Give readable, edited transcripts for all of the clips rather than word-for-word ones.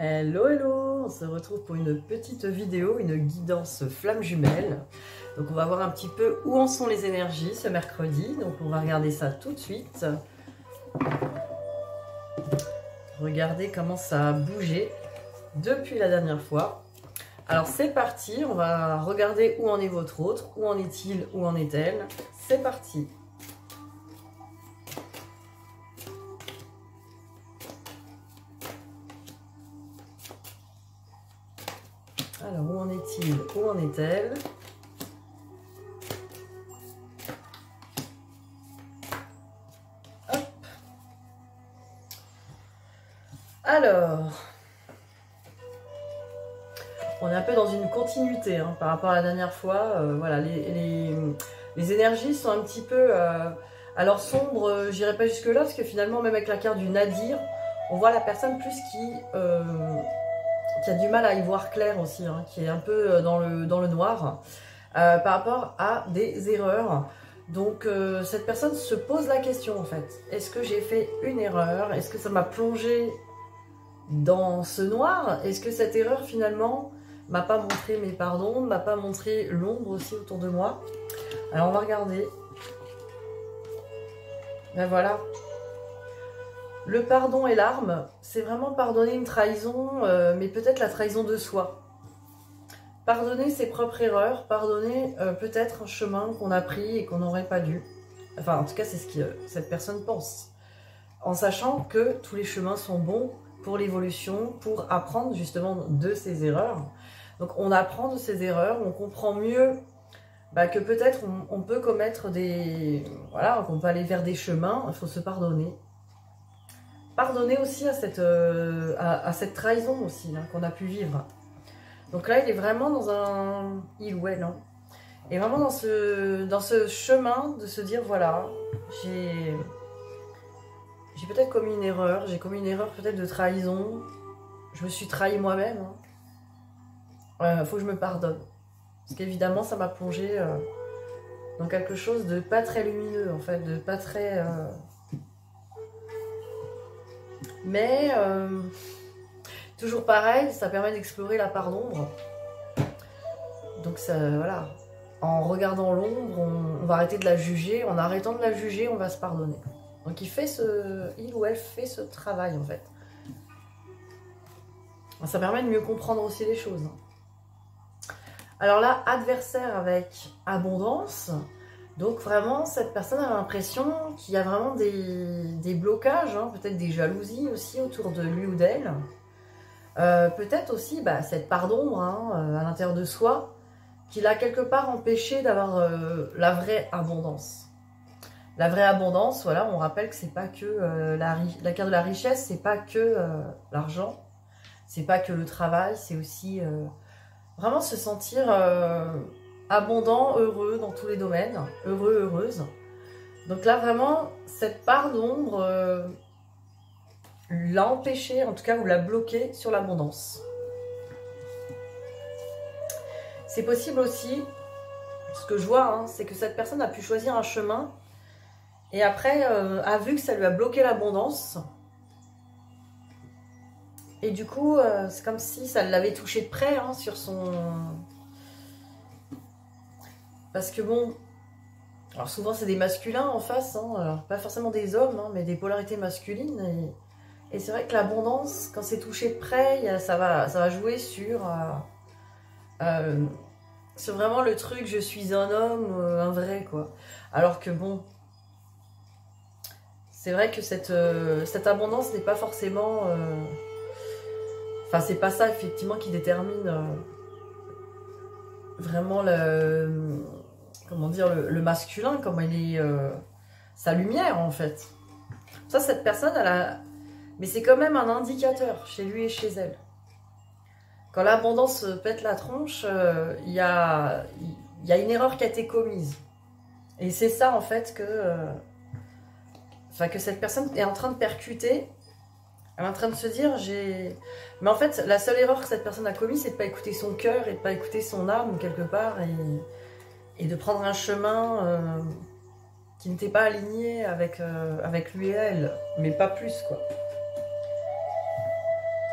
Hello hello, on se retrouve pour une petite vidéo, une guidance flamme jumelle. Donc on va voir un petit peu où en sont les énergies ce mercredi. Donc on va regarder ça tout de suite. Regardez comment ça a bougé depuis la dernière fois. Alors c'est parti, on va regarder où en est votre autre, où en est-il, où en est-elle. C'est parti. Alors, où en est-il? Où en est-elle? Hop. Alors, on est un peu dans une continuité hein, par rapport à la dernière fois. Voilà, les énergies sont un petit peu... alors sombre, j'irai pas jusque là, parce que finalement, même avec la carte du Nadir, on voit la personne plus qui a du mal à y voir clair aussi, hein, qui est un peu dans le noir, par rapport à des erreurs. Donc cette personne se pose la question en fait, est-ce que j'ai fait une erreur? Est-ce que ça m'a plongé dans ce noir? Est-ce que cette erreur finalement m'a pas montré mes pardons, m'a pas montré l'ombre aussi autour de moi? Alors on va regarder. Ben voilà. Le pardon et l'arme, c'est vraiment pardonner une trahison, mais peut-être la trahison de soi. Pardonner ses propres erreurs, pardonner peut-être un chemin qu'on a pris et qu'on n'aurait pas dû. Enfin, en tout cas, c'est ce que cette personne pense. En sachant que tous les chemins sont bons pour l'évolution, pour apprendre justement de ses erreurs. Donc, on apprend de ses erreurs, on comprend mieux que peut-être on peut commettre des... Voilà, qu'on peut aller vers des chemins, il faut se pardonner. Pardonner aussi à cette trahison aussi qu'on a pu vivre. Donc là, il est vraiment dans un... Il ou elle, hein, est vraiment dans ce chemin de se dire, voilà, j'ai peut-être commis une erreur, j'ai commis une erreur peut-être de trahison, je me suis trahi moi-même. Faut que je me pardonne. Parce qu'évidemment, ça m'a plongé dans quelque chose de pas très lumineux, en fait, de pas très... Mais... toujours pareil, ça permet d'explorer la part d'ombre. Donc ça, voilà, en regardant l'ombre, on va arrêter de la juger. En arrêtant de la juger, on va se pardonner. Donc il ou elle fait ce travail en fait. Ça permet de mieux comprendre aussi les choses. Alors là, adversaire avec abondance. Donc vraiment, cette personne a l'impression qu'il y a vraiment des blocages, hein, peut-être des jalousies aussi autour de lui ou d'elle. Peut-être aussi cette part d'ombre hein, à l'intérieur de soi qui l'a quelque part empêché d'avoir la vraie abondance. La vraie abondance, voilà, on rappelle que c'est pas que la carte de la richesse, c'est pas que l'argent, c'est pas que le travail, c'est aussi vraiment se sentir abondant, heureux dans tous les domaines, heureux, heureuse. Donc là vraiment, cette part d'ombre l'a empêché, en tout cas, ou l'a bloqué sur l'abondance. C'est possible aussi, ce que je vois, hein, c'est que cette personne a pu choisir un chemin et après a vu que ça lui a bloqué l'abondance. Et du coup, c'est comme si ça l'avait touché de près hein, sur son... Parce que bon, alors souvent c'est des masculins en face, hein, alors pas forcément des hommes, hein, mais des polarités masculines. Et c'est vrai que l'abondance, quand c'est touché de près, ça va jouer sur vraiment le truc, je suis un homme, un vrai, quoi. Alors que bon, c'est vrai que cette abondance n'est pas forcément... Enfin, c'est pas ça, effectivement, qui détermine vraiment comment dire, le masculin, comment il est... sa lumière, en fait. Ça, cette personne, elle a... Mais c'est quand même un indicateur chez lui et chez elle. Quand l'abondance pète la tronche, il y a une erreur qui a été commise. Et c'est ça, en fait, que cette personne est en train de percuter. Elle est en train de se dire, Mais en fait, la seule erreur que cette personne a commise, c'est de ne pas écouter son cœur et de ne pas écouter son âme, quelque part, et de prendre un chemin qui n'était pas aligné avec lui et elle. Mais pas plus, quoi.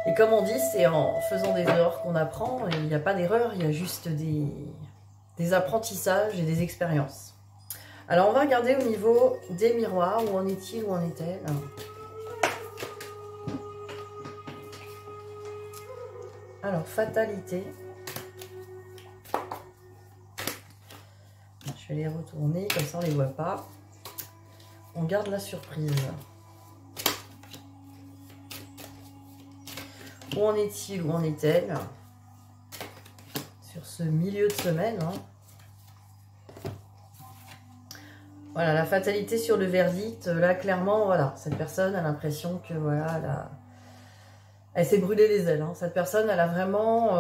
Et comme on dit, c'est en faisant des erreurs qu'on apprend. Et il n'y a pas d'erreur, il y a juste des apprentissages et des expériences. Alors, on va regarder au niveau des miroirs. Où en est-il, où en est-elle? Alors, fatalité. Je vais les retourner, comme ça on ne les voit pas. On garde la surprise. Où en est-il, où en est-elle? Sur ce milieu de semaine. Voilà, la fatalité sur le verdict. Là, clairement, voilà, cette personne a l'impression que, voilà, elle s'est brûlée les ailes. Cette personne, elle a vraiment,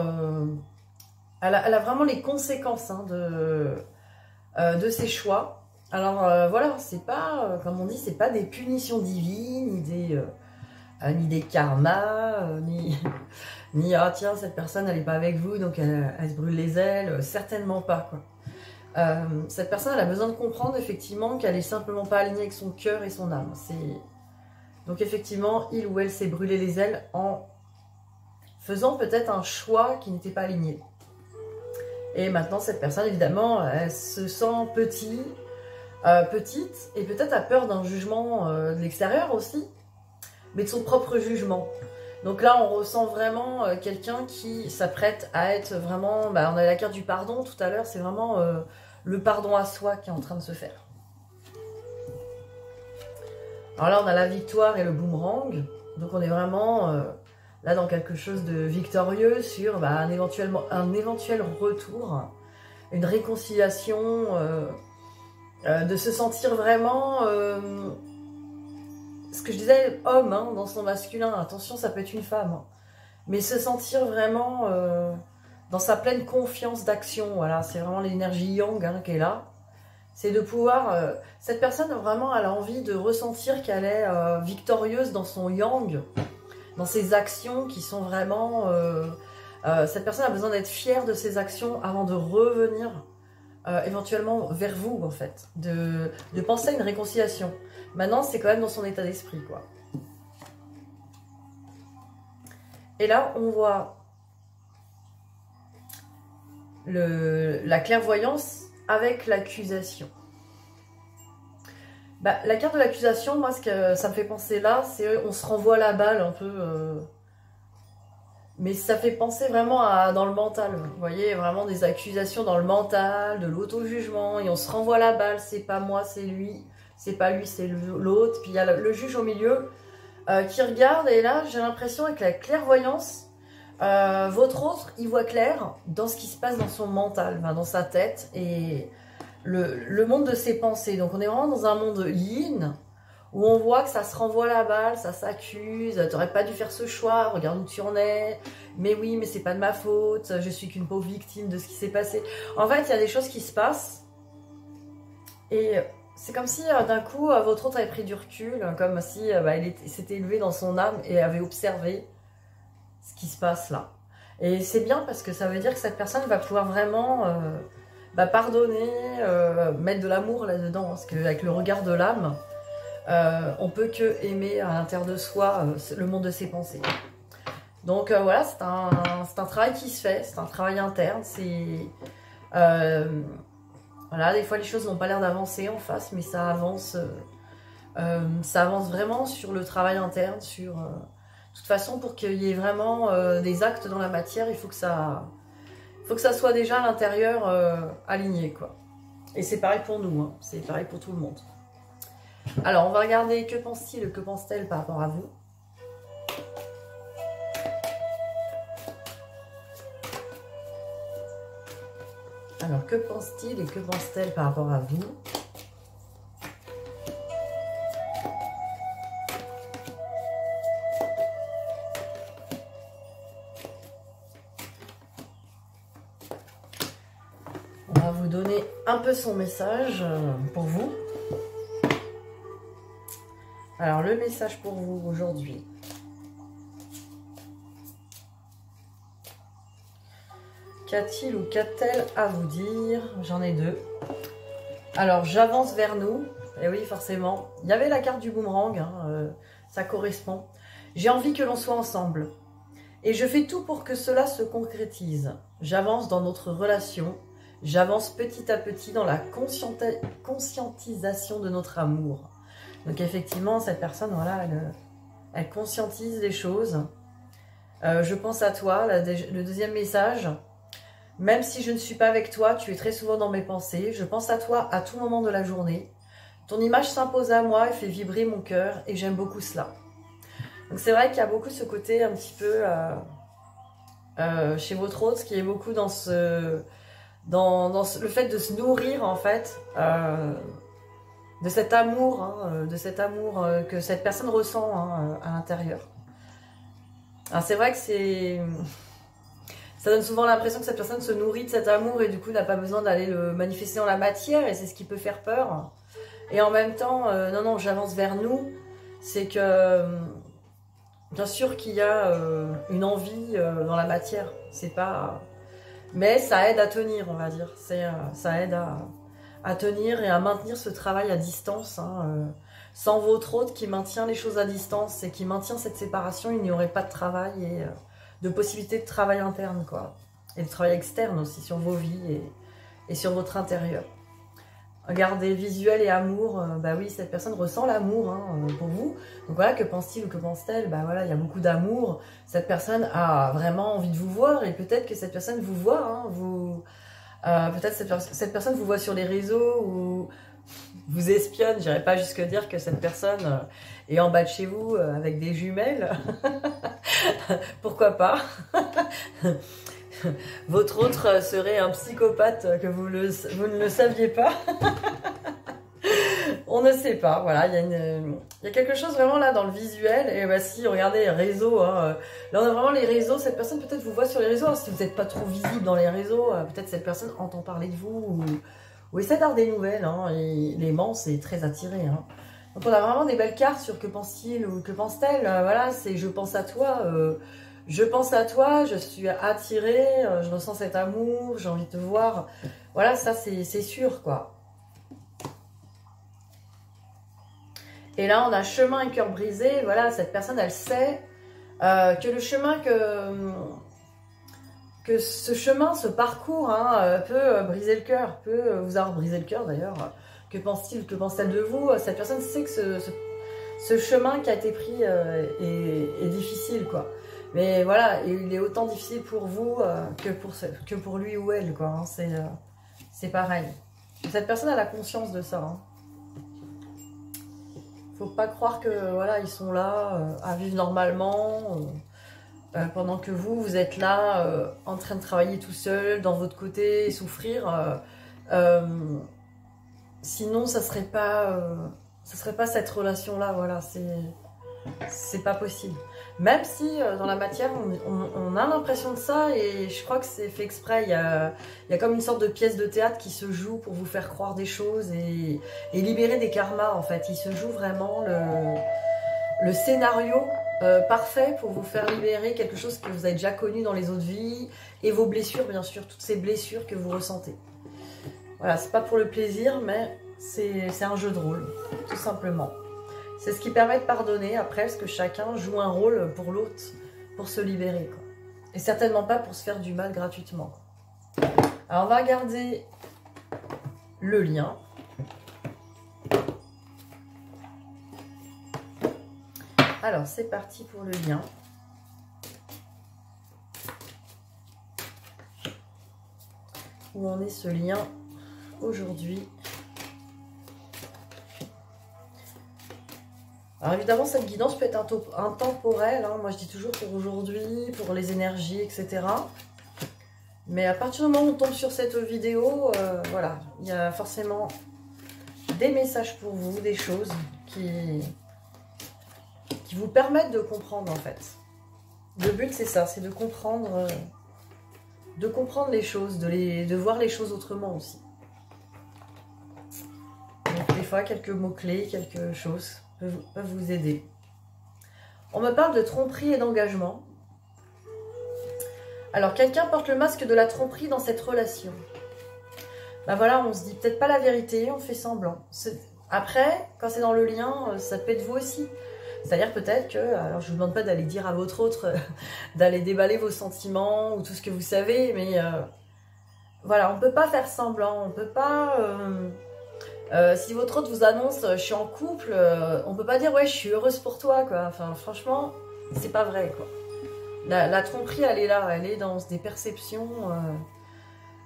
elle a vraiment les conséquences de ses choix. Alors, voilà, c'est pas, comme on dit, c'est pas des punitions divines, ni des karmas, ni ah tiens, cette personne, elle n'est pas avec vous, donc elle se brûle les ailes. Certainement pas, quoi. Cette personne, elle a besoin de comprendre, effectivement, qu'elle est simplement pas alignée avec son cœur et son âme. Donc, effectivement, il ou elle s'est brûlé les ailes en faisant peut-être un choix qui n'était pas aligné. Et maintenant, cette personne, évidemment, elle se sent petite, et peut-être a peur d'un jugement de l'extérieur aussi, mais de son propre jugement. Donc là, on ressent vraiment quelqu'un qui s'apprête à être vraiment... on a la carte du pardon tout à l'heure, c'est vraiment le pardon à soi qui est en train de se faire. Alors là, on a la victoire et le boomerang, donc on est vraiment... là, dans quelque chose de victorieux sur un éventuel retour, une réconciliation, de se sentir vraiment, ce que je disais, homme, dans son masculin, attention, ça peut être une femme, mais se sentir vraiment dans sa pleine confiance d'action, voilà, c'est vraiment l'énergie yang qui est là. C'est de pouvoir, cette personne vraiment, elle a envie de ressentir qu'elle est victorieuse dans son yang, dans ses actions qui sont vraiment... cette personne a besoin d'être fière de ses actions avant de revenir éventuellement vers vous, en fait. De penser à une réconciliation. Maintenant, c'est quand même dans son état d'esprit, quoi. Et là, on voit la clairvoyance avec l'accusation. La carte de l'accusation, moi, ce que ça me fait penser là, c'est on se renvoie la balle un peu. Mais ça fait penser vraiment dans le mental. Vous voyez, vraiment des accusations dans le mental, de l'auto-jugement. Et on se renvoie la balle, c'est pas moi, c'est lui. C'est pas lui, c'est l'autre. Puis il y a le juge au milieu qui regarde. Et là, j'ai l'impression avec la clairvoyance, votre autre, il voit clair dans ce qui se passe dans son mental, dans sa tête. Et... le monde de ses pensées. Donc on est vraiment dans un monde yin où on voit que ça se renvoie la balle, ça s'accuse, t'aurais pas dû faire ce choix, regarde où tu en es, mais oui, mais c'est pas de ma faute, je suis qu'une pauvre victime de ce qui s'est passé. En fait, il y a des choses qui se passent et c'est comme si d'un coup votre autre avait pris du recul, comme si il s'était élevé dans son âme et avait observé ce qui se passe là. Et c'est bien parce que ça veut dire que cette personne va pouvoir vraiment... pardonner, mettre de l'amour là-dedans, parce qu'avec le regard de l'âme, on peut que aimer à l'intérieur de soi le monde de ses pensées. Donc voilà, c'est un travail qui se fait, c'est un travail interne, voilà, des fois les choses n'ont pas l'air d'avancer en face, mais ça avance vraiment sur le travail interne, de toute façon, pour qu'il y ait vraiment des actes dans la matière, il faut que ça soit déjà à l'intérieur aligné, quoi. Et c'est pareil pour nous, c'est pareil pour tout le monde. Alors, on va regarder que pense-t-il, que pense-t-elle par rapport à vous. Alors, que pense-t-il et que pense-t-elle par rapport à vous? On va vous donner un peu son message pour vous. Alors, le message pour vous aujourd'hui. Qu'a-t-il ou qu'a-t-elle à vous dire? J'en ai deux. Alors, j'avance vers nous. Et oui, forcément. Il y avait la carte du boomerang. Ça correspond. J'ai envie que l'on soit ensemble. Et je fais tout pour que cela se concrétise. J'avance dans notre relation. J'avance petit à petit dans la conscientisation de notre amour. Donc effectivement, cette personne, voilà, elle conscientise les choses. Je pense à toi, le deuxième message. Même si je ne suis pas avec toi, tu es très souvent dans mes pensées. Je pense à toi à tout moment de la journée. Ton image s'impose à moi et fait vibrer mon cœur et j'aime beaucoup cela. Donc c'est vrai qu'il y a beaucoup ce côté un petit peu chez votre hôte qui est beaucoup dans le fait de se nourrir en fait de cet amour, que cette personne ressent à l'intérieur. Alors c'est vrai que ça donne souvent l'impression que cette personne se nourrit de cet amour et du coup n'a pas besoin d'aller le manifester dans la matière et c'est ce qui peut faire peur. Et en même temps, non, j'avance vers nous, c'est que bien sûr qu'il y a une envie dans la matière, c'est pas... Mais ça aide à tenir, on va dire. Ça aide à tenir et à maintenir ce travail à distance. Sans votre hôte qui maintient les choses à distance et qui maintient cette séparation, il n'y aurait pas de travail et de possibilité de travail interne, quoi. Et de travail externe aussi sur vos vies et sur votre intérieur. Regardez, visuel et amour, bah oui, cette personne ressent l'amour pour vous. Donc voilà, que pense-t-il ou que pense-t-elle? Bah voilà, il y a beaucoup d'amour. Cette personne a vraiment envie de vous voir et peut-être que cette personne vous voit. Peut-être cette personne vous voit sur les réseaux ou vous espionne. J'irai pas jusque dire que cette personne est en bas de chez vous avec des jumelles. Pourquoi pas? Votre autre serait un psychopathe que vous ne le saviez pas. On ne sait pas, voilà, il y a quelque chose vraiment là dans le visuel. Et bah si, regardez les réseaux, là on a vraiment les réseaux, cette personne peut-être vous voit sur les réseaux. Alors, si vous n'êtes pas trop visible dans les réseaux, peut-être cette personne entend parler de vous ou essaie d'avoir des nouvelles. Et l'aimant, c'est très attiré. Donc on a vraiment des belles cartes sur que pense-t-il ou que pense-t-elle. Voilà, c'est je pense à toi. Je pense à toi, je suis attirée, je ressens cet amour, j'ai envie de te voir. Voilà, ça c'est sûr, quoi. Et là, on a chemin et cœur brisé. Voilà, cette personne, elle sait que le chemin que ce chemin, ce parcours peut briser le cœur, peut vous avoir brisé le cœur d'ailleurs. Que pense-t-il, que pense-t-elle de vous? Cette personne sait que ce chemin qui a été pris est difficile, quoi. Mais voilà, il est autant difficile pour vous que pour lui ou elle, quoi. C'est pareil. Cette personne a la conscience de ça. Faut pas croire que voilà, ils sont là à vivre normalement pendant que vous êtes là en train de travailler tout seul dans votre côté et souffrir. Sinon, ça serait pas cette relation-là. Voilà, c'est pas possible. Même si dans la matière, on a l'impression de ça et je crois que c'est fait exprès. Il y a comme une sorte de pièce de théâtre qui se joue pour vous faire croire des choses et libérer des karmas en fait. Il se joue vraiment le scénario parfait pour vous faire libérer quelque chose que vous avez déjà connu dans les autres vies et vos blessures bien sûr, toutes ces blessures que vous ressentez. Voilà, c'est pas pour le plaisir mais c'est un jeu de rôle, tout simplement. C'est ce qui permet de pardonner après, parce que chacun joue un rôle pour l'autre, pour se libérer, quoi. Et certainement pas pour se faire du mal gratuitement, quoi. Alors, on va regarder le lien. Alors, c'est parti pour le lien. Où en est ce lien aujourd'hui? Alors évidemment, cette guidance peut être intemporelle. Moi, je dis toujours pour aujourd'hui, pour les énergies, etc. Mais à partir du moment où on tombe sur cette vidéo, voilà, il y a forcément des messages pour vous, des choses qui vous permettent de comprendre, en fait. Le but, c'est ça, c'est de comprendre les choses, de voir les choses autrement aussi. Donc, des fois, quelques mots-clés, quelque chose peuvent vous aider. On me parle de tromperie et d'engagement. Alors, quelqu'un porte le masque de la tromperie dans cette relation. Ben voilà, on se dit peut-être pas la vérité, on fait semblant. Après, quand c'est dans le lien, ça peut être vous aussi. C'est-à-dire peut-être que, alors je vous demande pas d'aller dire à votre autre, d'aller déballer vos sentiments ou tout ce que vous savez, mais voilà, on peut pas faire semblant, on peut pas... si votre autre vous annonce je suis en couple, on peut pas dire ouais je suis heureuse pour toi quoi. Enfin franchement c'est pas vrai quoi. La tromperie elle est là, elle est dans des perceptions,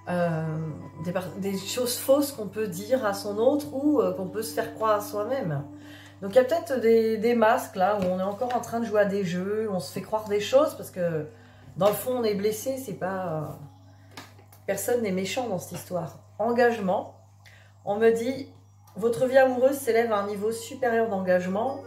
des choses fausses qu'on peut dire à son autre ou qu'on peut se faire croire à soi-même. Donc il y a peut-être des masques là où on est encore en train de jouer à des jeux, où on se fait croire des choses parce que dans le fond on est blessé, c'est pas... Personne n'est méchant dans cette histoire. Engagement. On me dit, votre vie amoureuse s'élève à un niveau supérieur d'engagement.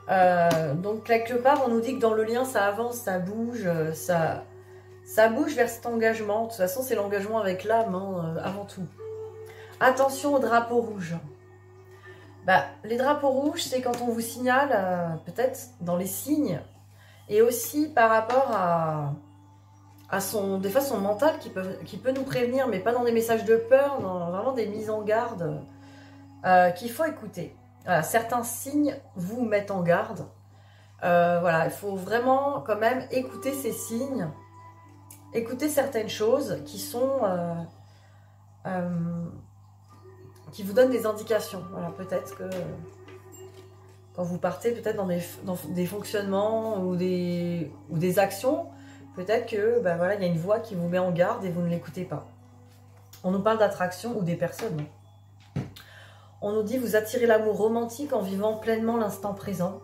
Donc, quelque part, on nous dit que dans le lien, ça avance, ça bouge, ça bouge vers cet engagement. De toute façon, c'est l'engagement avec l'âme, hein, avant tout. Attention aux drapeaux rouges. Bah, les drapeaux rouges, c'est quand on vous signale, peut-être dans les signes, et aussi par rapport des fois son mental qui peut nous prévenir, mais pas dans des messages de peur, dans vraiment des mises en garde qu'il faut écouter. Voilà, certains signes vous mettent en garde. Voilà, il faut vraiment quand même écouter ces signes, écouter certaines choses qui sont... qui vous donnent des indications. Voilà, peut-être que quand vous partez peut-être dans des fonctionnements ou des actions, peut-être que ben voilà, il y a une voix qui vous met en garde et vous ne l'écoutez pas. On nous parle d'attraction ou des personnes. On nous dit vous attirez l'amour romantique en vivant pleinement l'instant présent.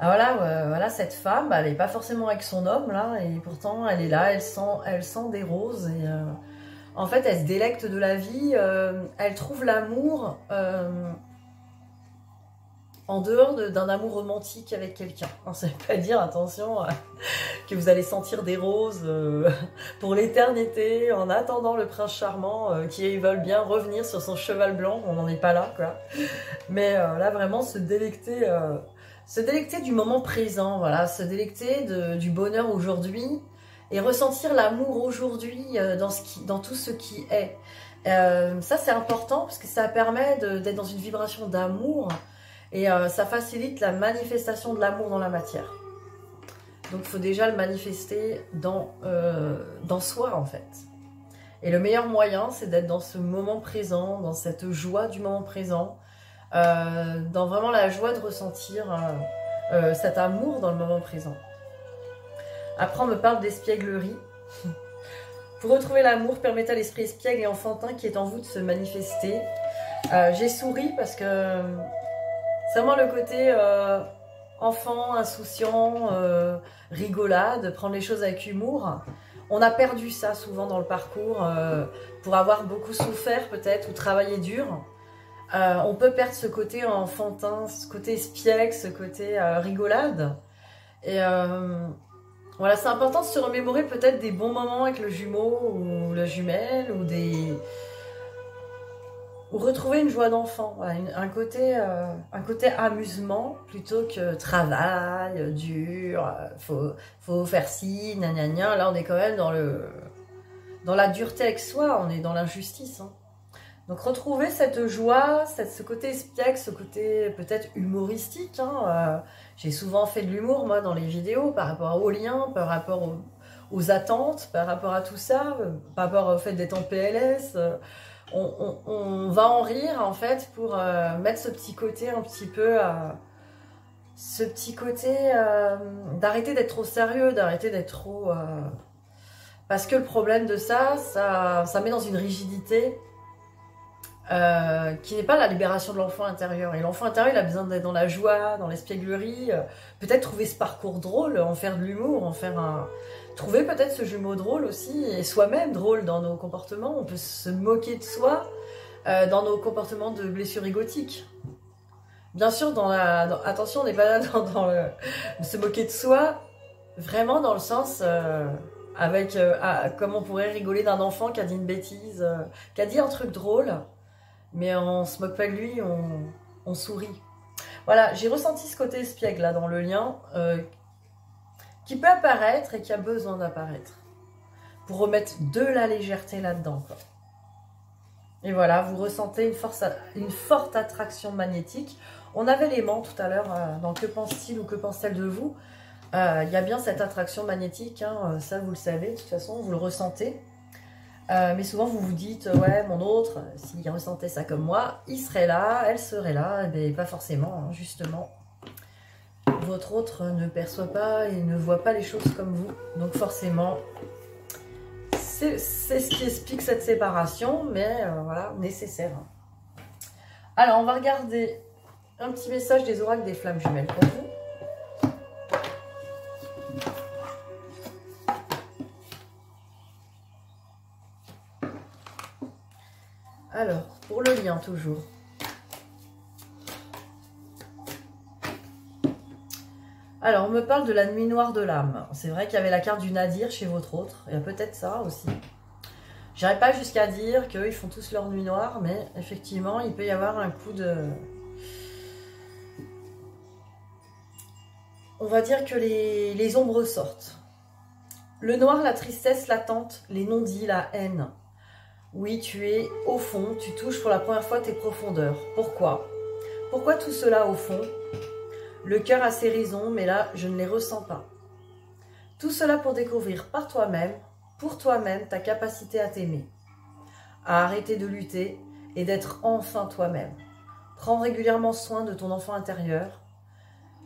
Ah voilà, cette femme, elle n'est pas forcément avec son homme là, et pourtant elle est là, elle sent des roses et en fait elle se délecte de la vie, elle trouve l'amour en dehors d'un amour romantique avec quelqu'un. Ça ne veut pas dire, attention, que vous allez sentir des roses pour l'éternité en attendant le prince charmant qui veulent bien revenir sur son cheval blanc. On n'en est pas là, quoi. Mais là, vraiment, se délecter du moment présent, voilà, se délecter du bonheur aujourd'hui et ressentir l'amour aujourd'hui dans tout ce qui est. Ça, c'est important parce que ça permet d'être dans une vibration d'amour. Et ça facilite la manifestation de l'amour dans la matière. Donc il faut déjà le manifester dans soi en fait. Et le meilleur moyen c'est d'être dans ce moment présent, dans cette joie du moment présent, dans vraiment la joie de ressentir cet amour dans le moment présent. Après on me parle d'espièglerie. Pour retrouver l'amour, permettez à l'esprit espiègle et enfantin qui est en vous de se manifester. J'ai souri parce que... C'est vraiment le côté enfant, insouciant, rigolade, prendre les choses avec humour. On a perdu ça souvent dans le parcours pour avoir beaucoup souffert peut-être ou travaillé dur. On peut perdre ce côté enfantin, ce côté espiègle, ce côté rigolade. Et voilà, c'est important de se remémorer peut-être des bons moments avec le jumeau ou la jumelle ou retrouver une joie d'enfant, voilà, un côté amusement plutôt que travail, dur, faut faire ci, gna gna gna. Là on est quand même dans la dureté avec soi, on est dans l'injustice. Hein. Donc retrouver cette joie, ce côté espiègle, ce côté peut-être humoristique. Hein, j'ai souvent fait de l'humour moi dans les vidéos par rapport aux liens, par rapport aux attentes, par rapport à tout ça, par rapport au fait d'être en PLS. On va en rire en fait pour mettre ce petit côté un petit peu d'arrêter d'être trop sérieux, d'arrêter d'être trop parce que le problème de ça met dans une rigidité qui n'est pas la libération de l'enfant intérieur. Et l'enfant intérieur il a besoin d'être dans la joie, dans l'espièglerie, peut-être trouver ce parcours drôle, en faire de l'humour, trouver peut-être ce jumeau drôle aussi, et soi-même drôle dans nos comportements. On peut se moquer de soi dans nos comportements de blessures égotiques. Bien sûr, attention, on n'est pas là dans se moquer de soi, vraiment dans le sens comme on pourrait rigoler d'un enfant qui a dit une bêtise, qui a dit un truc drôle, mais on se moque pas de lui, on sourit. Voilà, j'ai ressenti ce côté espiègle là dans le lien, qui peut apparaître et qui a besoin d'apparaître pour remettre de la légèreté là-dedans. Et voilà, vous ressentez une forte attraction magnétique. On avait l'aimant tout à l'heure dans Que pense-t-il ou que pense-t-elle de vous. Il y a bien cette attraction magnétique, hein, ça vous le savez, de toute façon, vous le ressentez. Mais souvent vous vous dites, ouais, mon autre, s'il ressentait ça comme moi, il serait là, elle serait là. Mais pas forcément, hein, justement. Votre autre ne perçoit pas et ne voit pas les choses comme vous. Donc forcément, c'est ce qui explique cette séparation, mais voilà, nécessaire. Alors, on va regarder un petit message des oracles des flammes jumelles pour vous. Alors, pour le lien toujours. Alors, on me parle de la nuit noire de l'âme. C'est vrai qu'il y avait la carte du Nadir chez votre autre. Il y a peut-être ça aussi. J'irai pas jusqu'à dire qu'ils font tous leur nuit noire, mais effectivement, il peut y avoir un coup de... On va dire que les ombres sortent. Le noir, la tristesse, l'attente, les non-dits, la haine. Oui, tu es au fond, tu touches pour la première fois tes profondeurs. Pourquoi? Pourquoi tout cela au fond? Le cœur a ses raisons, mais là, je ne les ressens pas. Tout cela pour découvrir par toi-même, pour toi-même, ta capacité à t'aimer, à arrêter de lutter et d'être enfin toi-même. Prends régulièrement soin de ton enfant intérieur,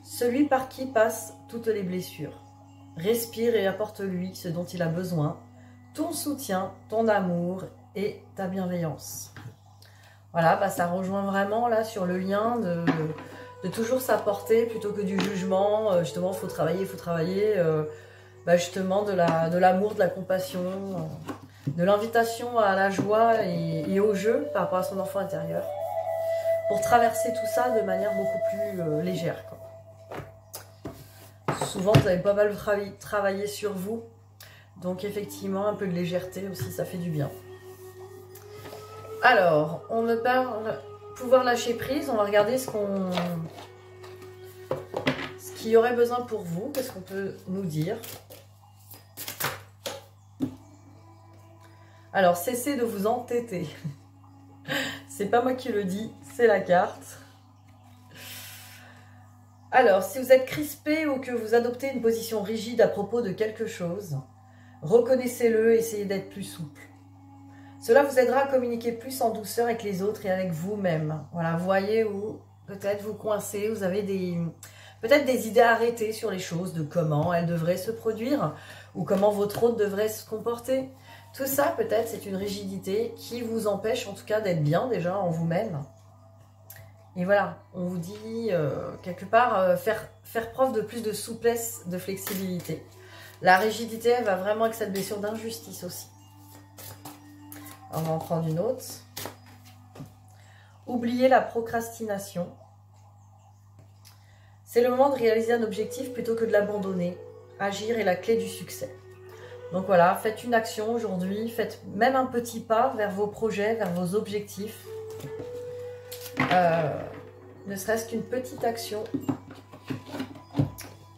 celui par qui passent toutes les blessures. Respire et apporte-lui ce dont il a besoin, ton soutien, ton amour et ta bienveillance. Voilà, bah ça rejoint vraiment là sur le lien de toujours s'apporter plutôt que du jugement. Justement, il faut travailler, justement de l'amour, de la compassion, de l'invitation à la joie et au jeu par rapport à son enfant intérieur. Pour traverser tout ça de manière beaucoup plus légère, quoi. Souvent, vous avez pas mal travaillé sur vous. Donc effectivement, un peu de légèreté aussi, ça fait du bien. Alors, on me parle pouvoir lâcher prise. On va regarder ce qu'il y aurait besoin pour vous. Qu'est-ce qu'on peut nous dire? Alors, cessez de vous entêter. C'est pas moi qui le dis, c'est la carte. Alors, si vous êtes crispé ou que vous adoptez une position rigide à propos de quelque chose, reconnaissez-le, essayez d'être plus souple. Cela vous aidera à communiquer plus en douceur avec les autres et avec vous-même. Voilà, vous voyez où peut-être vous coincez, vous avez peut-être des idées arrêtées sur les choses, de comment elles devraient se produire ou comment votre hôte devrait se comporter. Tout ça, peut-être, c'est une rigidité qui vous empêche en tout cas d'être bien déjà en vous-même. Et voilà, on vous dit quelque part faire preuve de plus de souplesse, de flexibilité. La rigidité, elle va vraiment avec cette blessure d'injustice aussi. On va en prendre une autre. Oubliez la procrastination. C'est le moment de réaliser un objectif plutôt que de l'abandonner. Agir est la clé du succès. Donc voilà, faites une action aujourd'hui, faites même un petit pas vers vos projets, vers vos objectifs. Ne serait-ce qu'une petite action,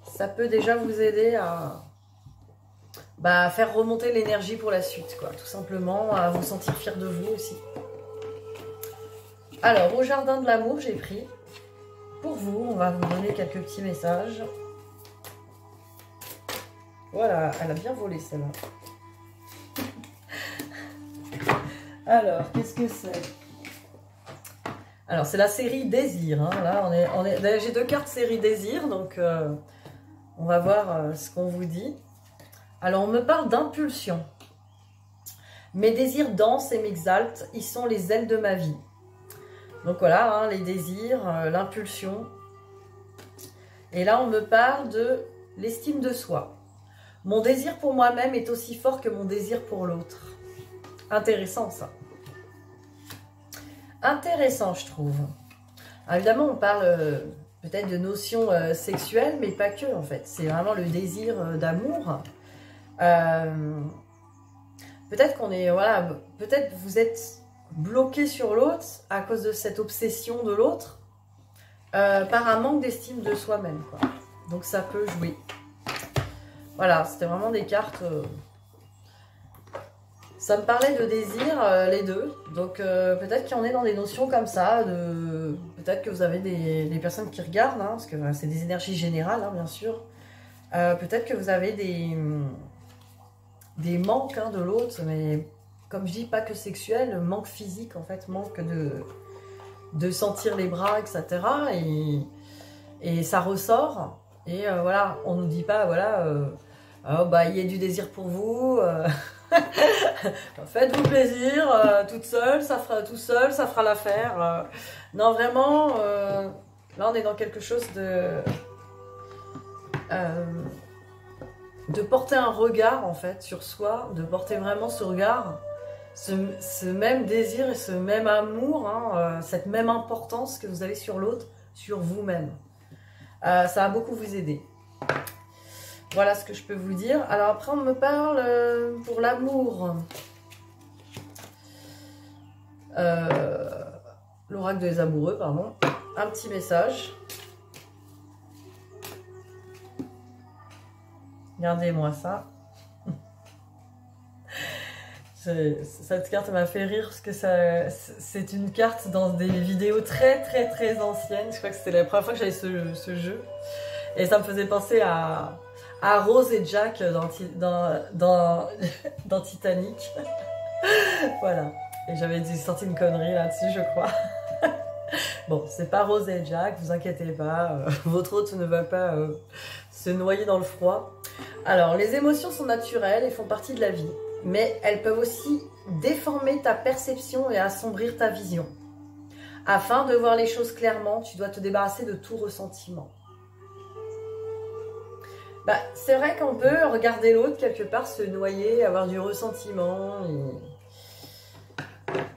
ça peut déjà vous aider à faire remonter l'énergie pour la suite, quoi. Tout simplement, à vous sentir fier de vous aussi. Alors, au jardin de l'amour, j'ai pris pour vous, on va vous donner quelques petits messages. Voilà, elle a bien volé celle-là. Alors, qu'est-ce que c'est? Alors, c'est la série Désir. Hein. Là, j'ai deux cartes série Désir, donc on va voir ce qu'on vous dit. Alors, on me parle d'impulsion. Mes désirs dansent et m'exaltent, ils sont les ailes de ma vie. Donc voilà, hein, les désirs, l'impulsion. Et là, on me parle de l'estime de soi. Mon désir pour moi-même est aussi fort que mon désir pour l'autre. Intéressant, ça. Intéressant, je trouve. Alors, évidemment, on parle peut-être de notions sexuelles, mais pas que, en fait. C'est vraiment le désir d'amour. Peut-être qu'on est... Voilà, peut-être vous êtes bloqué sur l'autre à cause de cette obsession de l'autre par un manque d'estime de soi-même, quoi. Donc, ça peut jouer. Voilà, c'était vraiment des cartes... Ça me parlait de désir, les deux. Donc peut-être qu'il y en est dans des notions comme ça. Peut-être que vous avez des personnes qui regardent, hein, parce que c'est des énergies générales, hein, bien sûr. Peut-être que vous avez des manques hein, de l'autre, mais comme je dis, pas que sexuel, manque physique en fait, manque de sentir les bras, etc. Et ça ressort. Et voilà, on nous dit pas, voilà, oh, bah, il y a du désir pour vous. Faites-vous plaisir, toute seule, ça fera tout seul, ça fera l'affaire. Non, vraiment, là on est dans quelque chose de porter un regard en fait sur soi, de porter vraiment ce regard, ce même désir et ce même amour, hein, cette même importance que vous avez sur l'autre, sur vous-même. Ça va beaucoup vous aider. Voilà ce que je peux vous dire. Alors après, on me parle pour l'amour. L'oracle des amoureux, pardon. Un petit message. Regardez-moi ça. Cette carte m'a fait rire parce que c'est une carte dans des vidéos très anciennes. Je crois que c'était la première fois que j'avais ce jeu. Et ça me faisait penser à Rose et Jack dans Titanic. Voilà. Et j'avais sorti une connerie là-dessus, je crois. Bon, c'est pas Rose et Jack, vous inquiétez pas. Votre hôte ne va pas se noyer dans le froid. Alors, les émotions sont naturelles et font partie de la vie. Mais elles peuvent aussi déformer ta perception et assombrir ta vision. Afin de voir les choses clairement, tu dois te débarrasser de tout ressentiment. Bah, c'est vrai qu'on peut regarder l'autre quelque part, se noyer, avoir du ressentiment.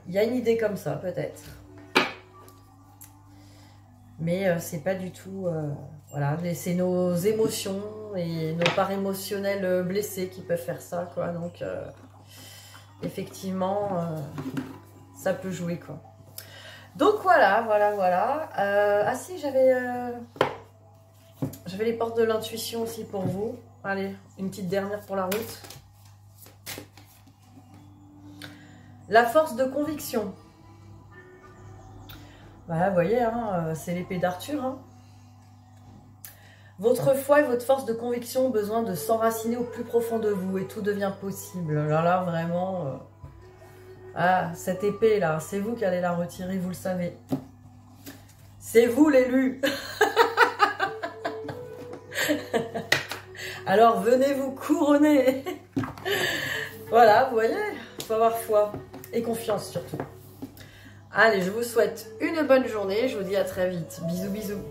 Il y a une idée comme ça, peut-être. Mais c'est pas du tout... voilà, c'est nos émotions et nos parts émotionnelles blessées qui peuvent faire ça, quoi. Donc, effectivement, ça peut jouer, quoi. Donc, voilà. Ah si, j'avais les portes de l'intuition aussi pour vous. Allez, une petite dernière pour la route. La force de conviction. Voilà, vous voyez, hein, c'est l'épée d'Arthur. Hein. Votre foi et votre force de conviction ont besoin de s'enraciner au plus profond de vous et tout devient possible. Alors là, vraiment... Ah, cette épée-là, c'est vous qui allez la retirer, vous le savez. C'est vous l'élu. Alors venez vous couronner. Voilà, vous voyez, il faut avoir foi et confiance surtout. Allez, je vous souhaite une bonne journée, je vous dis à très vite. Bisous, bisous.